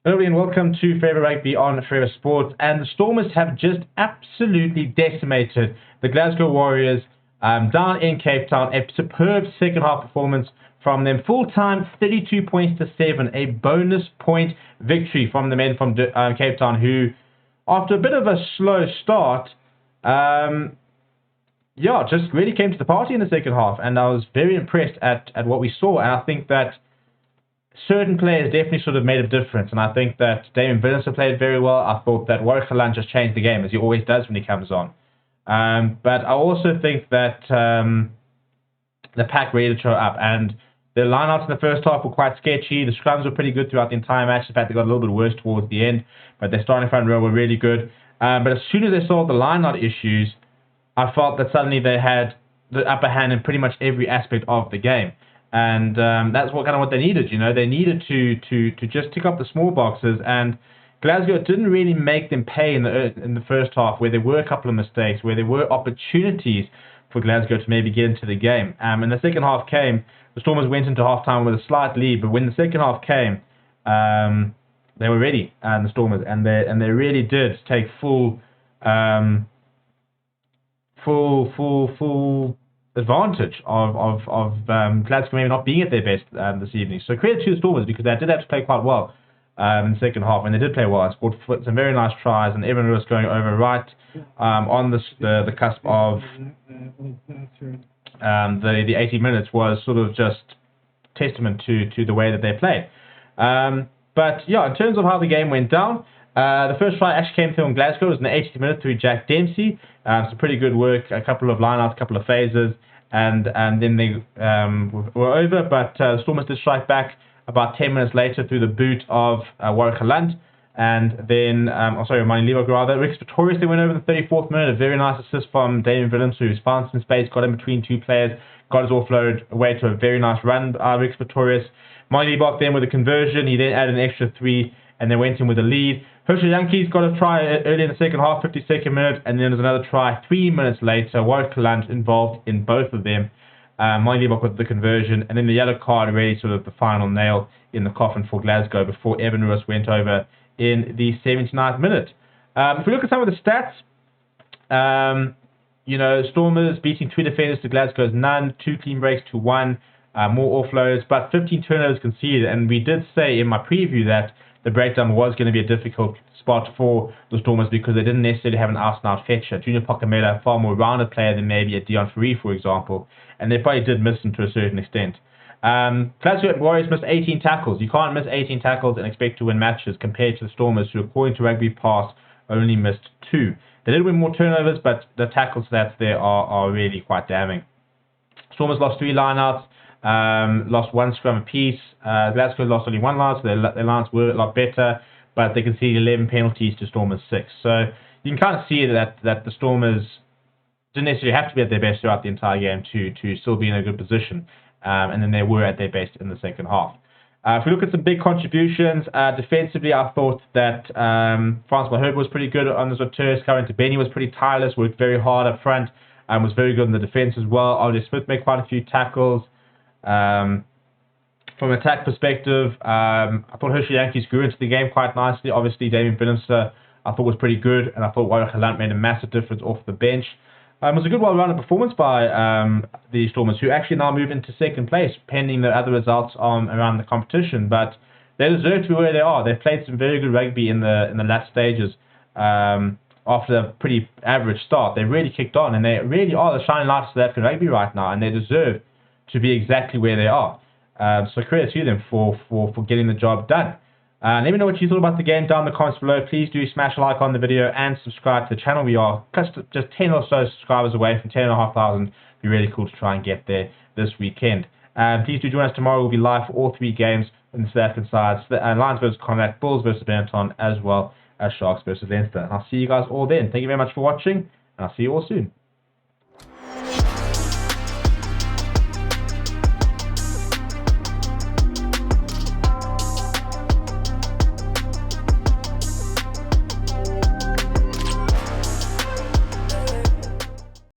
Hello and welcome to Forever Rugby on Forever Sports. And the Stormers have just absolutely decimated the Glasgow Warriors down in Cape Town. A superb second half performance from them. Full time 32 points to 7. A bonus point victory from the men from Cape Town, who, after a bit of a slow start, just really came to the party in the second half. And I was very impressed at what we saw. And I think that certain players definitely sort of made a difference, and I think that Damien Villeneuve played very well. I thought that Warwick Halan just changed the game, as he always does when he comes on. But I also think that the pack really did show up, and the lineouts in the first half were quite sketchy. The scrums were pretty good throughout the entire match. In fact, they got a little bit worse towards the end, but their starting front row were really good. But as soon as they solved the lineout issues, I felt that suddenly they had the upper hand in pretty much every aspect of the game. And that's what they needed. They needed to just tick up the small boxes. And Glasgow didn't really make them pay in the first half, where there were a couple of mistakes, where there were opportunities for Glasgow to maybe get into the game. And the second half came. The Stormers went into halftime with a slight lead, but when the second half came, they were ready. And the Stormers, and they really did take full advantage of Glasgow maybe not being at their best this evening. So credit to the Stormers, because they did have to play quite well in the second half, and they did play well. I scored some very nice tries, and everyone was going over right on the cusp of the 80 minutes was sort of just testament to the way that they played. But yeah, in terms of how the game went down, the first try actually came through in Glasgow. It was in the 80th minute through Jack Dempsey. Some pretty good work, a couple of lineouts, a couple of phases, and then they were over. But the Stormers did strike back about 10 minutes later through the boot of Warwick Halant. And then, Mani Leibach rather. Rick Pretorius, they went over in the 34th minute. A very nice assist from Damien Villeneuve, who's found some space, got in between two players, got his offload away to a very nice run, Rick Pretorius. Mani Leibach then with a conversion. He then added an extra 3, and they went in with a lead. Herschel Yankees got a try early in the second half, 52nd minute, and then there's another try 3 minutes later. Warwick Halant involved in both of them. Mani Leibach with the conversion, and then the yellow card really sort of the final nail in the coffin for Glasgow before Evan Roos went over in the 79th minute. If we look at some of the stats, Stormers beating 2 defenders to Glasgow's none, 2 clean breaks to 1, more offloads, but 15 turnovers conceded. And we did say in my preview that the breakdown was going to be a difficult spot for the Stormers because they didn't necessarily have an out-and-out fetcher. Junior Pokamela, a far more rounded player than maybe a Dion Ferree, for example, and they probably did miss him to a certain extent. Glasgow Warriors missed 18 tackles. You can't miss 18 tackles and expect to win matches compared to the Stormers, who, according to Rugby Pass, only missed 2. They did win more turnovers, but the tackle stats there are really quite damning. Stormers lost 3 lineouts. Lost 1 scrum apiece. Glasgow lost only 1 line, so their lines were a lot better, but they conceded 11 penalties to Stormers 6. So you can kind of see that the Stormers didn't necessarily have to be at their best throughout the entire game to still be in a good position, and then they were at their best in the second half. If we look at some big contributions, defensively, I thought that Francois Herb was pretty good on the Zoteris. Current to Benny was pretty tireless, worked very hard up front, was very good in the defense as well. Ollie Smith made quite a few tackles. From an attack perspective, I thought Herschel Yankees grew into the game quite nicely. Obviously, Damien Villeneuve I thought was pretty good, and I thought Warwick Halant made a massive difference off the bench. It was a good, well-rounded performance by the Stormers, who actually now move into second place, pending the other results around the competition. But they deserve to be where they are. They've played some very good rugby in the last stages. After a pretty average start, they really kicked on, and they really are the shining light of South African rugby right now, and they deserve to be exactly where they are. So credit to them for getting the job done. Let me know what you thought about the game down in the comments below. Please do smash a like on the video and subscribe to the channel. We are just 10 or so subscribers away from 10,500. It'd be really cool to try and get there this weekend. Please do join us tomorrow. We'll be live for all 3 games in the South African sides. Lions versus Connacht, Bulls versus Benetton, as well as Sharks versus Leinster. And I'll see you guys all then. Thank you very much for watching, and I'll see you all soon.